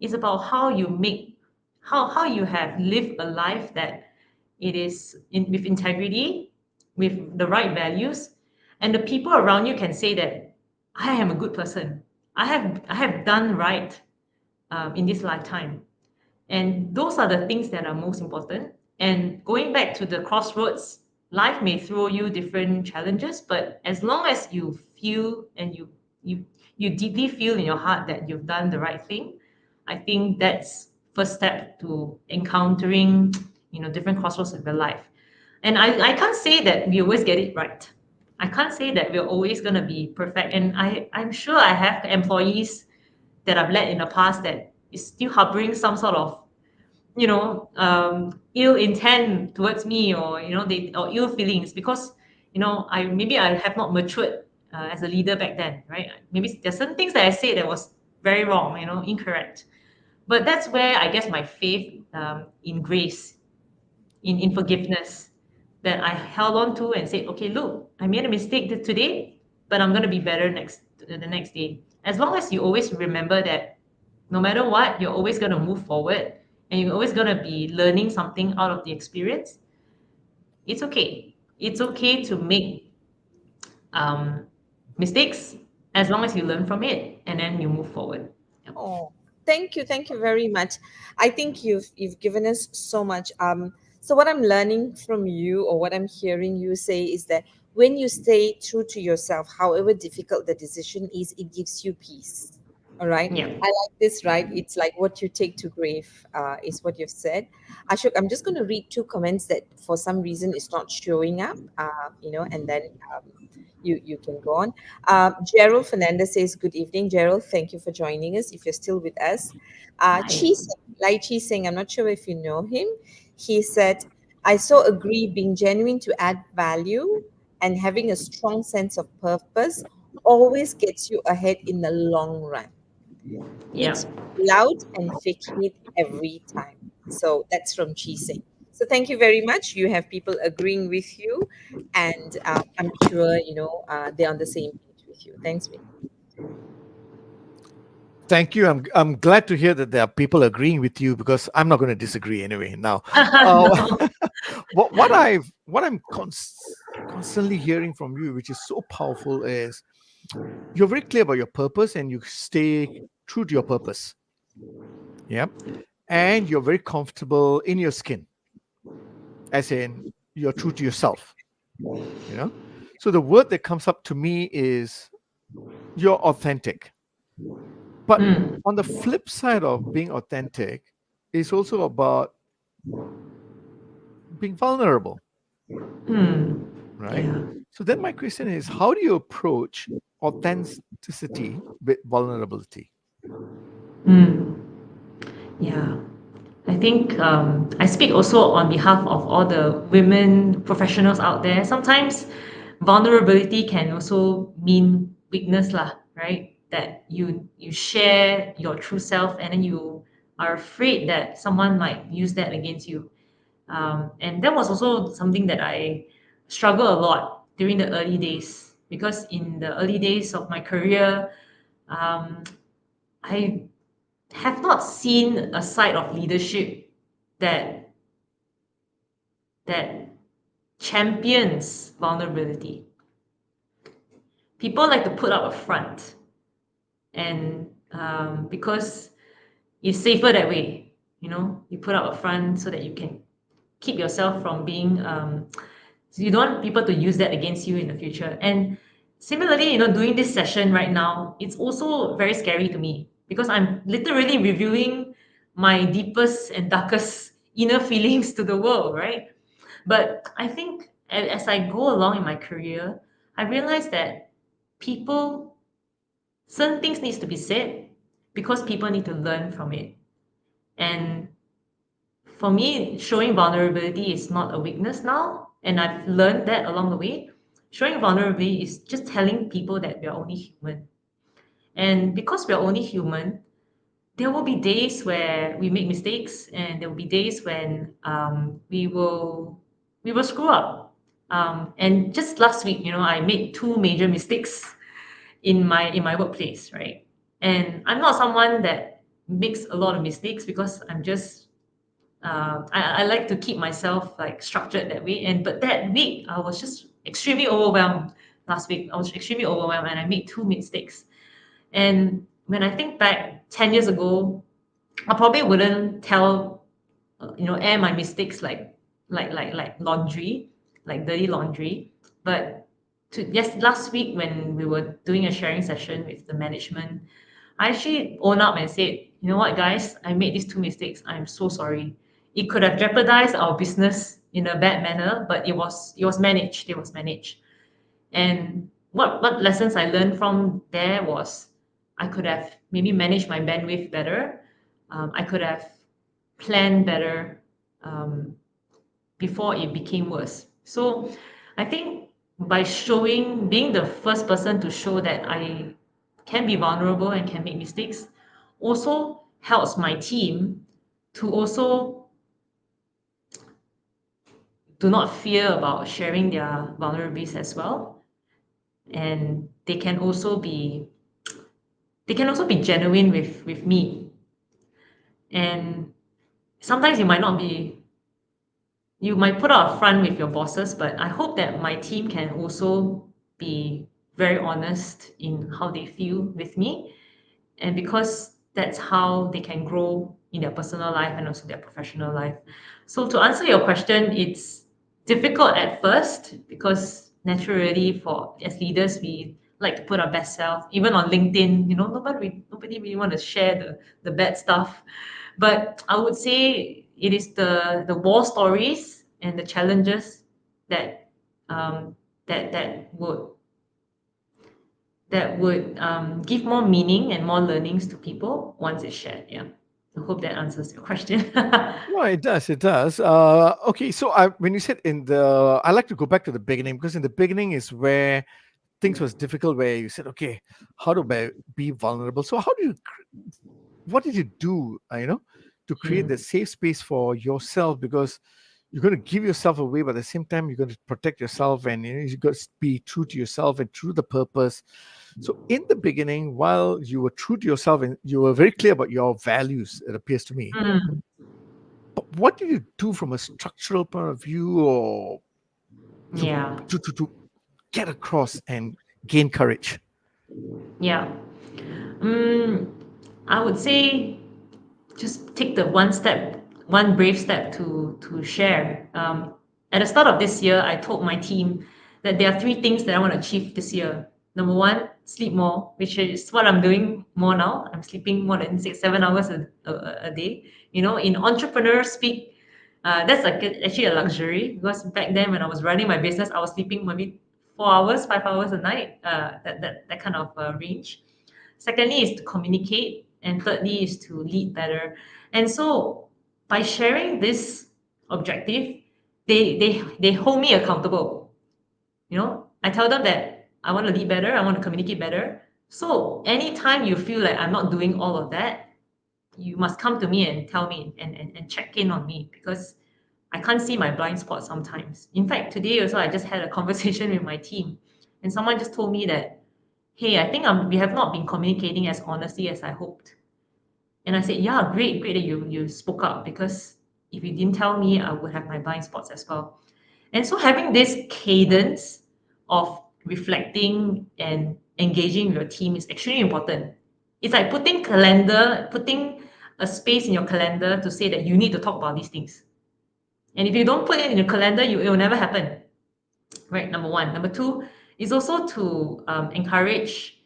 It's about how you make, how you have lived a life that it is with integrity, with the right values, and the people around you can say that I am a good person. I have done right in this lifetime. And those are the things that are most important. And going back to the crossroads, life may throw you different challenges, but as long as you feel and you you deeply feel in your heart that you've done the right thing, I think that's first step to encountering, different crossroads of your life. And I can't say that we always get it right. I can't say that we're always going to be perfect. And I'm sure I have employees that I've led in the past that is still harboring some sort of ill intent towards me, or they or ill feelings because I have not matured as a leader back then, right? Maybe there's some things that I said that was very wrong, incorrect. But that's where I guess my faith in grace, in forgiveness, that I held on to and said, okay, look, I made a mistake today, but I'm going to be better the next day. As long as you always remember that no matter what, you're always going to move forward and you're always going to be learning something out of the experience. It's okay. It's okay to make um, mistakes as long as you learn from it and then you move forward. Yep. Oh, thank you very much. I think you've given us so much. So what I'm learning from you, or what I'm hearing you say, is that when you stay true to yourself, however difficult the decision is, it gives you peace. All right. Yeah. I like this, right? It's like what you take to grave, is what you've said. Ashok, I'm just going to read two comments that for some reason is not showing up, and then you can go on. Gerald Fernandez says, good evening, Gerald. Thank you for joining us if you're still with us. Hi. Chi Singh, I'm not sure if you know him. He said, I so agree, being genuine to add value and having a strong sense of purpose always gets you ahead in the long run. Yeah. It's loud and faking it every time. So that's from Chi Singh. So thank you very much. You have people agreeing with you, and I'm sure they're on the same page with you. Thanks, Winnie. Thank you. I'm glad to hear that there are people agreeing with you, because I'm not going to disagree anyway. Now, No. what I'm constantly hearing from you, which is so powerful, is you're very clear about your purpose and you stay true to your purpose. Yeah, and you're very comfortable in your skin, as in you're true to yourself. So the word that comes up to me is you're authentic. But Mm. on the flip side of being authentic is also about being vulnerable, Mm. right? Yeah. So then my question is, how do you approach authenticity with vulnerability? Mm. Yeah. I think I speak also on behalf of all the women professionals out there. Sometimes vulnerability can also mean weakness, lah, right? That you share your true self and then you are afraid that someone might use that against you. And that was also something that I struggle a lot during the early days, because in the early days of my career, um, I have not seen a side of leadership that that champions vulnerability. People like to put up a front, and because it's safer that way, you put up a front so that you can keep yourself from being. So you don't want people to use that against you in the future. And similarly, doing this session right now, it's also very scary to me because I'm literally reviewing my deepest and darkest inner feelings to the world, right? But I think as I go along in my career, I realize that people, certain things needs to be said because people need to learn from it. And for me, showing vulnerability is not a weakness now, and I've learned that along the way. Showing vulnerability is just telling people that we are only human. And because we are only human, there will be days where we make mistakes, and there will be days when we will screw up. And just last week, I made two major mistakes in my workplace, right? And I'm not someone that makes a lot of mistakes because I'm just I like to keep myself like structured that way. And but that week I was just extremely overwhelmed. Last week I was extremely overwhelmed and I made two mistakes. And when I think back 10 years ago, I probably wouldn't air my mistakes like laundry, like dirty laundry. But last week when we were doing a sharing session with the management, I actually own up and said, you know what, guys, I made these two mistakes. I'm so sorry. It could have jeopardized our business in a bad manner, but it was managed. It was managed. And what lessons I learned from there was I could have maybe managed my bandwidth better. I could have planned better before it became worse. So I think by being the first person to show that I can be vulnerable and can make mistakes also helps my team to also do not fear about sharing their vulnerabilities as well. And they can also be genuine with me. And sometimes you might put out a front with your bosses, but I hope that my team can also be very honest in how they feel with me. And because that's how they can grow in their personal life and also their professional life. So to answer your question, it's difficult at first because naturally for as leaders we like to put our best self. Even on LinkedIn, nobody really want to share the bad stuff. But I would say it is the war stories and the challenges that that would give more meaning and more learnings to people once it's shared. Yeah. I hope that answers your question. No, it does. It does. Okay, so when you said I like to go back to the beginning because in the beginning is where things was difficult. Where you said, okay, how do I be vulnerable? So what did you do? To create the safe space for yourself because you're going to give yourself away, but at the same time you're going to protect yourself, and you got to be true to yourself and true to the purpose. So in the beginning, while you were true to yourself and you were very clear about your values, it appears to me. Mm, But what did you do from a structural point of view, or yeah. to get across and gain courage? Yeah. Mm, I would say just take the one brave step to share. At the start of this year, I told my team that there are three things that I want to achieve this year. Number one, sleep more, which is what I'm doing more now. I'm sleeping more than 6-7 hours a day. In entrepreneur speak, that's actually a luxury because back then when I was running my business, I was sleeping maybe 4 hours, 5 hours a night. That kind of range. Secondly is to communicate, and thirdly is to lead better. And so by sharing this objective, they hold me accountable. I tell them that I want to lead better, I want to communicate better. So anytime you feel like I'm not doing all of that, you must come to me and tell me and check in on me because I can't see my blind spots sometimes. In fact, today also I just had a conversation with my team, and someone just told me that, hey, I think we have not been communicating as honestly as I hoped. And I said, yeah, great that you spoke up because if you didn't tell me, I would have my blind spots as well. And so having this cadence of reflecting and engaging with your team is extremely important. It's like putting a space in your calendar to say that you need to talk about these things. And if you don't put it in your calendar, it will never happen. Right, number one. Number two is also to encourage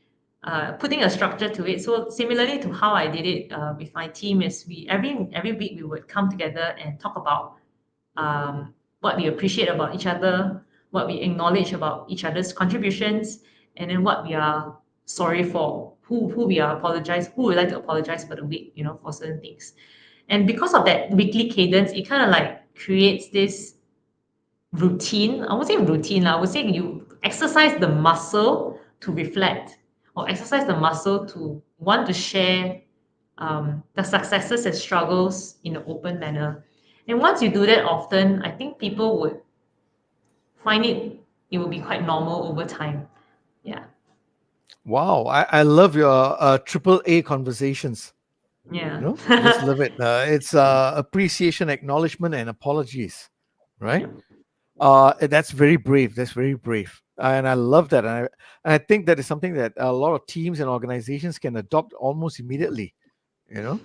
putting a structure to it. So similarly to how I did it with my team, is we every week we would come together and talk about what we appreciate about each other, what we acknowledge about each other's contributions, and then what we are sorry for, who we are apologize, who would like to apologize for the week, for certain things. And because of that weekly cadence, it kind of like creates this routine. I would say routine. I would say you exercise the muscle to reflect, or exercise the muscle to want to share the successes and struggles in an open manner. And once you do that often, I think people would find it will be quite normal over time. Yeah. Wow, I love your triple A conversations. Yeah. Just love it. It's appreciation, acknowledgement, and apologies, right? That's very brave. That's very brave, and I love that. And I think that is something that a lot of teams and organizations can adopt almost immediately. Now,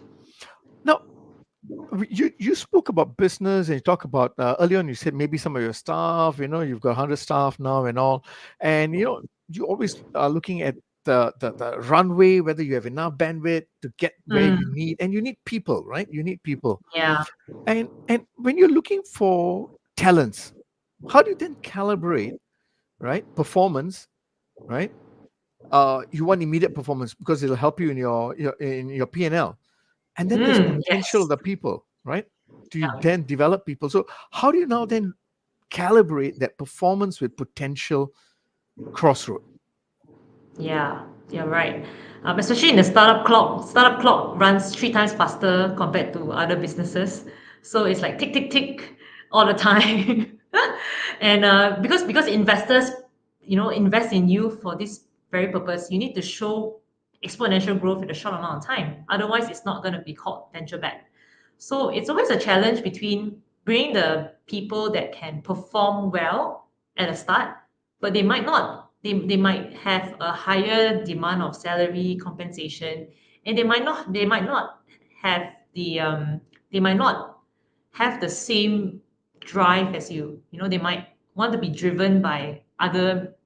you spoke about business, and you talk about earlier on. You said maybe some of your staff. You've got 100 staff now and all, and you always are looking at the runway, whether you have enough bandwidth to get where you need, and you need people, right? You need people, Yeah. and when you're looking for talents, how do you then calibrate, right? Performance, right? You want immediate performance because it'll help you in your P&L, and then there's potential of Yes. the people, right? Do you Yeah. then develop people? So how do you now then calibrate that performance with potential crossroad? Yeah, you're right. Especially in the startup clock runs 3 times faster compared to other businesses. So it's like tick, tick, tick all the time. And because investors, invest in you for this very purpose, you need to show exponential growth in a short amount of time. Otherwise, it's not going to be called venture back. So it's always a challenge between bringing the people that can perform well at the start, but they might not. They might have a higher demand of salary compensation, and they might not have the same drive as you. They might want to be driven by other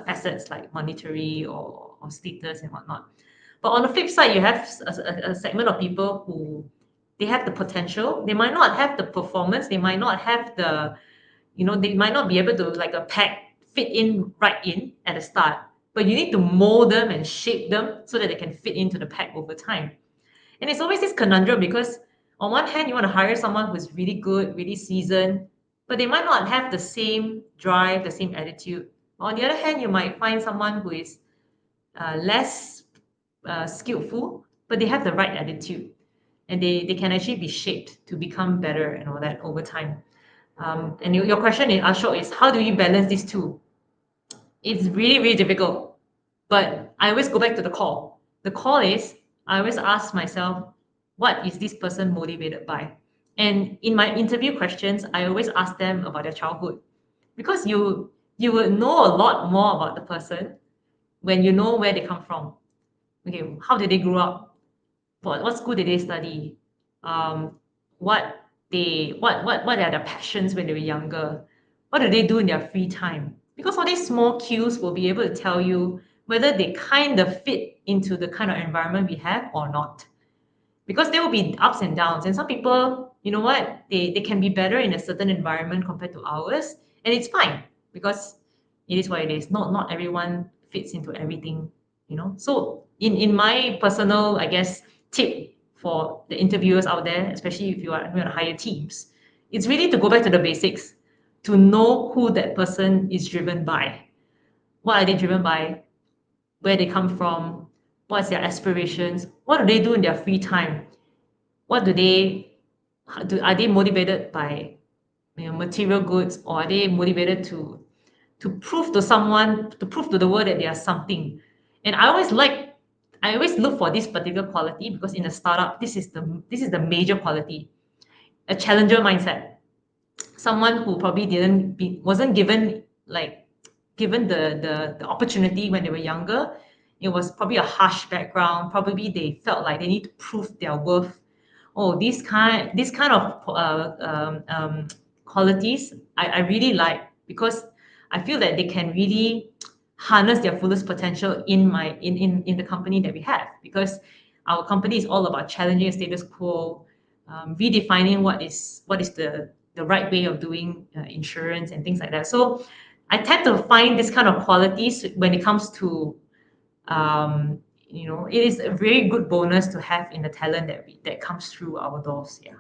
facets like monetary or status and whatnot. But on the flip side, you have a segment of people who they have the potential. They might not have the performance. They might not have they might not be able to, like a pack, fit in right in at the start. But you need to mold them and shape them so that they can fit into the pack over time. And it's always this conundrum because on one hand, you want to hire someone who's really good, really seasoned, but they might not have the same drive, the same attitude. On the other hand, you might find someone who is less skillful, but they have the right attitude, and they can actually be shaped to become better and all that over time. And your question, Ashok, is how do you balance these two? It's really, really difficult. But I always go back to the call. The call is I always ask myself, what is this person motivated by? And in my interview questions, I always ask them about their childhood, because you will know a lot more about the person when you know where they come from. Okay, how did they grow up? What school did they study? Um, what are their passions when they were younger? What do they do in their free time? Because all these small cues will be able to tell you whether they kind of fit into the kind of environment we have or not. Because there will be ups and downs, and some people, you know what, they can be better in a certain environment compared to ours, and it's fine because it is what it is. Not everyone fits into everything. So in my personal, I guess, tip for the interviewers out there, especially if you want to hire teams, it's really to go back to the basics, to know who that person is driven by. What are they driven by? Where they come from? What's their aspirations? What do they do in their free time? What do they are they motivated by material goods, or are they motivated to prove to someone, to prove to the world that they are something? And I always look for this particular quality, because in a startup, this is the major quality: a challenger mindset. Someone who probably wasn't given the opportunity when they were younger. It was probably a harsh background. Probably they felt like they need to prove their worth. Oh, this kind of qualities I really like, because I feel that they can really harness their fullest potential in the company that we have, because our company is all about challenging the status quo, redefining what is the right way of doing insurance and things like that. So I tend to find this kind of qualities when it comes to it is a very good bonus to have in the talent that comes through our doors. Yeah.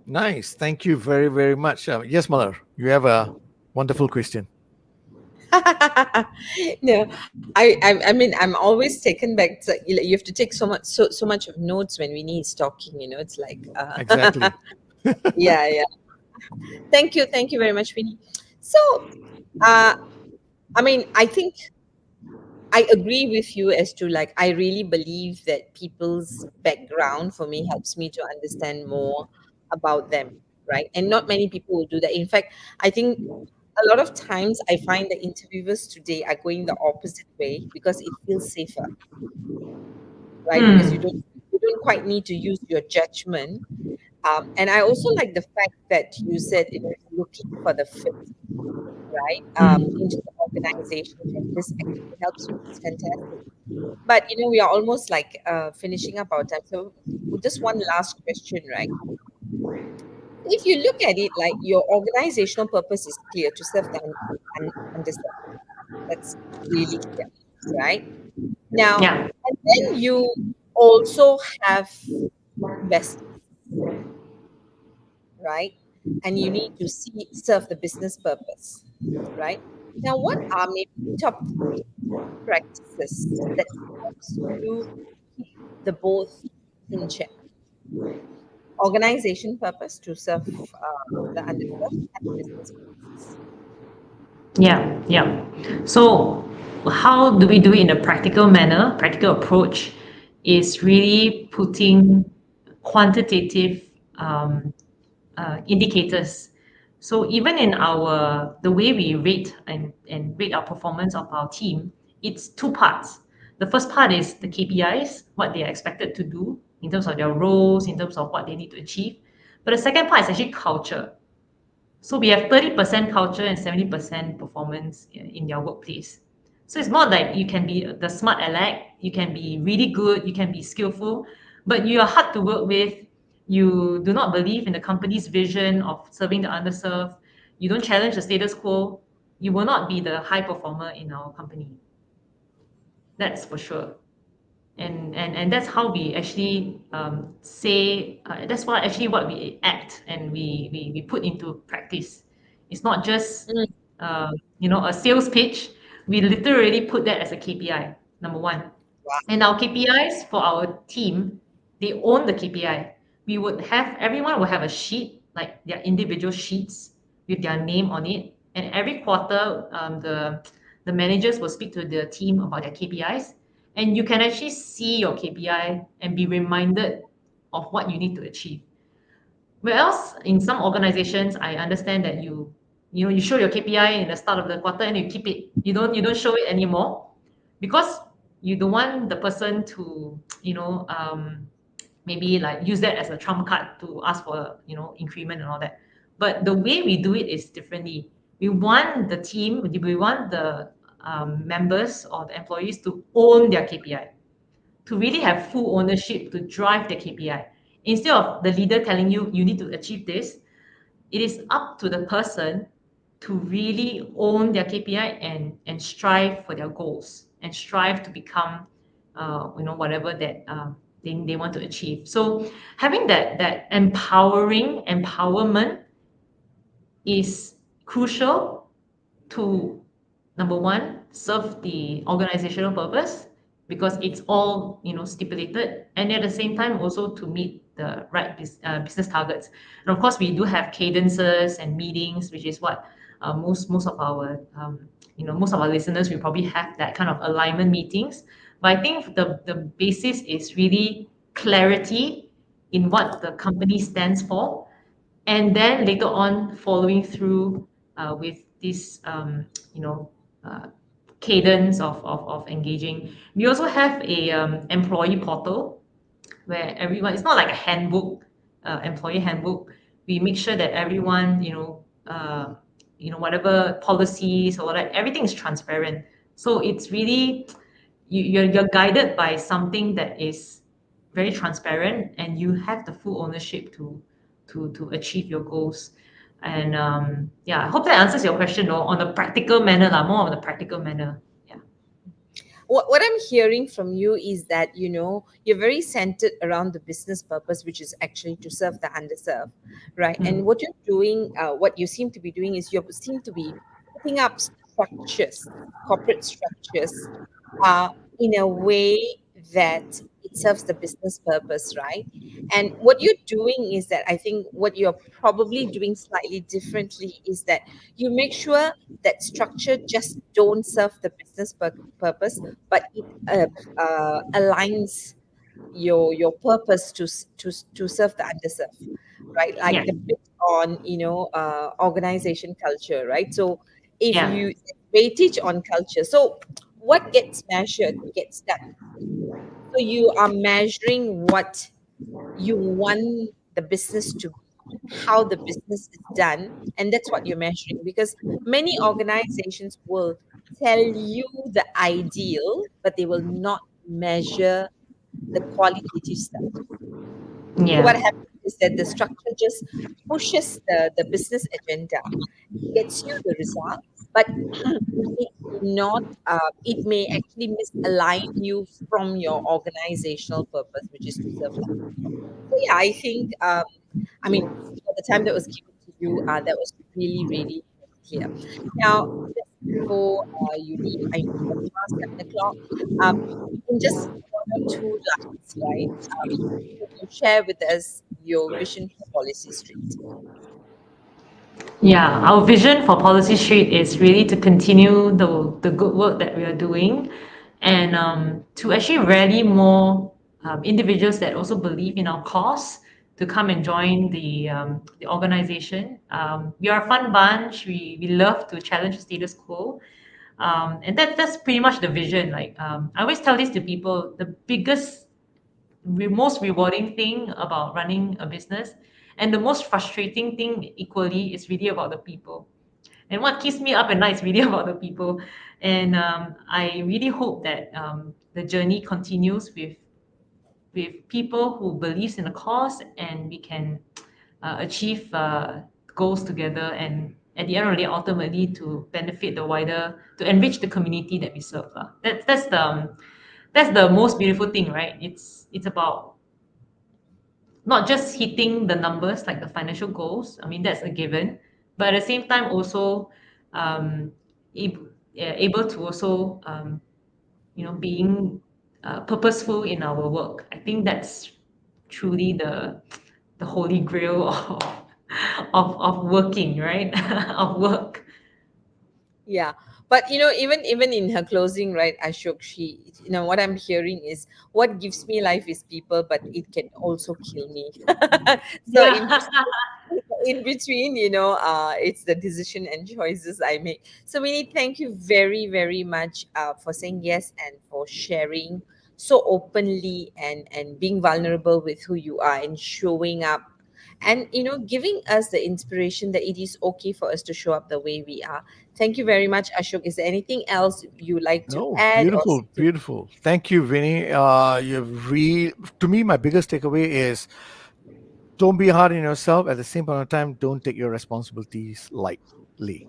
Nice. Thank you very, very much. Yes, Malar, you have a wonderful question. No, I mean, I'm always taken back to, you have to take so much of notes when Winnie is talking. It's like Exactly. yeah. Thank you very much, Winnie. So, I mean, I think I agree with you as to, like, I really believe that people's background for me helps me to understand more about them, right? And not many people will do that. In fact, I think a lot of times I find that interviewers today are going the opposite way because it feels safer, right? Because you don't quite need to use your judgment. And I also like the fact that you said, looking for the fit, right, into the organization, and this actually helps you. It's fantastic. But we are almost like finishing up our time. So just one last question, right? If you look at it, like, your organizational purpose is clear: to serve the underserved. That's really clear, right? Now, Yeah. and then you also have investors, right? And you need to serve the business purpose, right? Now, what are maybe top 3 practices that helps you keep the both in check? Organization purpose, to serve the underserved, and business purposes. Yeah. So how do we do it in a practical manner? Practical approach is really putting quantitative indicators. So even in the way we rate and rate our performance of our team, it's 2 parts. The first part is the KPIs, what they are expected to do in terms of their roles, in terms of what they need to achieve. But the second part is actually culture. So we have 30% culture and 70% performance in their workplace. So it's not like you can be the smart aleck, you can be really good, you can be skillful, but you are hard to work with. You do not believe in the company's vision of serving the underserved. You don't challenge the status quo. You will not be the high performer in our company. That's for sure. And that's how we actually say that's what we act and we put into practice. It's not just Mm. a sales pitch. We literally put that as a KPI, number one. And our KPIs for our team, they own the KPI. Everyone will have a sheet, like their individual sheets with their name on it. And every quarter, the managers will speak to the team about their KPIs. And you can actually see your KPI and be reminded of what you need to achieve. Whereas in some organizations, I understand that you show your KPI in the start of the quarter and you keep it. You don't show it anymore because you don't want the person to maybe like use that as a trump card to ask for increment and all that. But the way we do it is differently. We want the team, we want the members or the employees to own their KPI, to really have full ownership to drive the KPI. Instead of the leader telling you you need to achieve this, it is up to the person to really own their KPI and strive for their goals and strive to become whatever that they want to achieve. So having that empowerment is crucial to, number one, serve the organizational purpose, because it's all stipulated, and at the same time also to meet the right business targets. And of course, we do have cadences and meetings, which is what most of our most of our listeners will probably have that kind of alignment meetings. But I think the basis is really clarity in what the company stands for, and then later on following through with this uh, cadence of engaging. We also have a employee portal where everyone, it's not like a handbook, employee handbook. we make sure that everyone, whatever policies or whatever, everything is transparent. So it's really you're guided by something that is very transparent, and you have the full ownership to achieve your goals. And yeah, I hope that answers your question, though, on a practical manner, more on the practical manner. Yeah. What I'm hearing from you is that you're very centered around the business purpose, which is actually to serve the underserved, right? And Mm. what you're doing, what you seem to be doing, is you seem to be putting up structures, corporate structures, uh, in a way that it serves the business purpose, right? And what you're doing is that, I think what you're probably doing slightly differently is that you make sure that structure just don't serve the business purpose, but it aligns your purpose to serve the underserved, right? Yeah. Like the bit on organization culture, right? So if Yeah. you weightage on culture, so what gets measured gets done. So you are measuring what you want the business to be, how the business is done, and that's what you're measuring. Because many organizations will tell you the ideal, but they will not measure the qualitative stuff. So what Yeah. happens is that the structure just pushes the business agenda, gets you the result, but it may not. It may actually misalign you from your organizational purpose, which is to serve that. So yeah, I think. I mean, for the time that was given to you, that was really, really clear. Now, just before you leave, I know it's past 7 o'clock. Um, in just one or two lines, right? Can you share with us your vision for Policy Street? Yeah, our vision for PolicyStreet is really to continue the good work that we are doing, and to actually rally more individuals that also believe in our cause to come and join the organization. We are a fun bunch. We love to challenge the status quo. And that's pretty much the vision. Like, I always tell this to people: the biggest, most rewarding thing about running a business, and the most frustrating thing equally, is really about the people. And what keeps me up at night is really about the people. And I really hope that the journey continues with people who believes in the cause, and we can achieve goals together, and at the end of the day, ultimately to benefit the wider, to enrich the community that we serve. That's the most beautiful thing, right? It's about not just hitting the numbers, like the financial goals. I mean, that's a given, but at the same time also um, able to also being purposeful in our work. I think that's truly the holy grail of working, right? Of work. Yeah, but even in her closing, right, Ashok, what I'm hearing is, what gives me life is people, but it can also kill me. So Yeah. in between, it's the decision and choices I make. So Winnie, thank you very, very much for saying yes and for sharing so openly and being vulnerable with who you are and showing up and giving us the inspiration that it is okay for us to show up the way we are. Thank you very much, Ashok. Is there anything else you like to No, add or beautiful, say to? beautiful. Thank you, Vinny. To me, my biggest takeaway is don't be hard on yourself. At the same point of time, don't take your responsibilities lightly,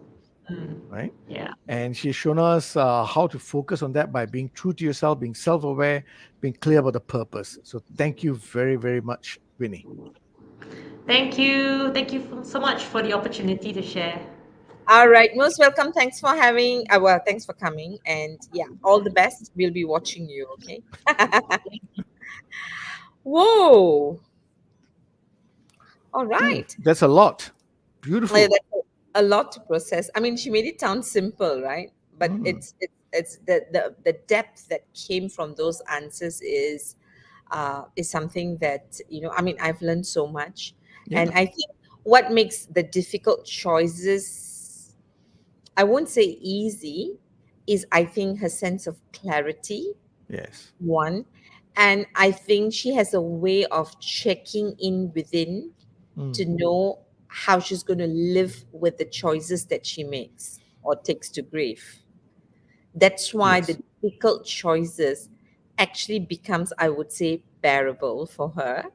Mm, right? yeah. And she's shown us how to focus on that by being true to yourself, being self-aware, being clear about the purpose. So thank you very, very much, Vinny. Thank you. Thank you so much for the opportunity to share. All right, most welcome. Thanks for having. Well, thanks for coming, and yeah, all the best. We'll be watching you. Okay. Whoa. All Ooh, right. that's a lot. Yeah, Beautiful. that's a lot to process. I mean, she made it sound simple, right? But Mm, it's the depth that came from those answers is something that I mean, I've learned so much, and yeah. I think what makes the difficult choices, I won't say easy, is I think her sense of clarity, Yes. one, and I think she has a way of checking in within to Mm, know how she's going to live with the choices that she makes or takes to grave. That's why Yes. the difficult choices actually becomes, I would say, bearable for her,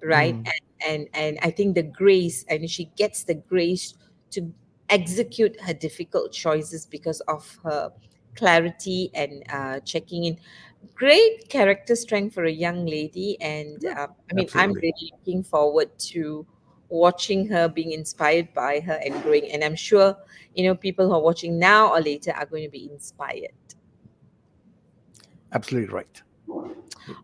right? Mm. And I think the grace, and she gets the grace to execute her difficult choices because of her clarity and checking in. Great character strength for a young lady, and Yeah, I mean, I'm absolutely. really looking forward to watching her, being inspired by her and growing. And I'm sure, people who are watching now or later are going to be inspired. Absolutely right.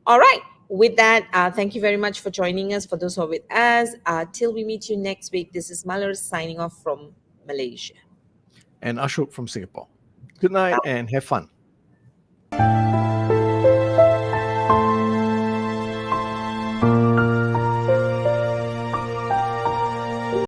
All right. With that, thank you very much for joining us. For those who are with us, till we meet you next week, this is Malar signing off from Malaysia. And Ashok from Singapore. Good night and have fun.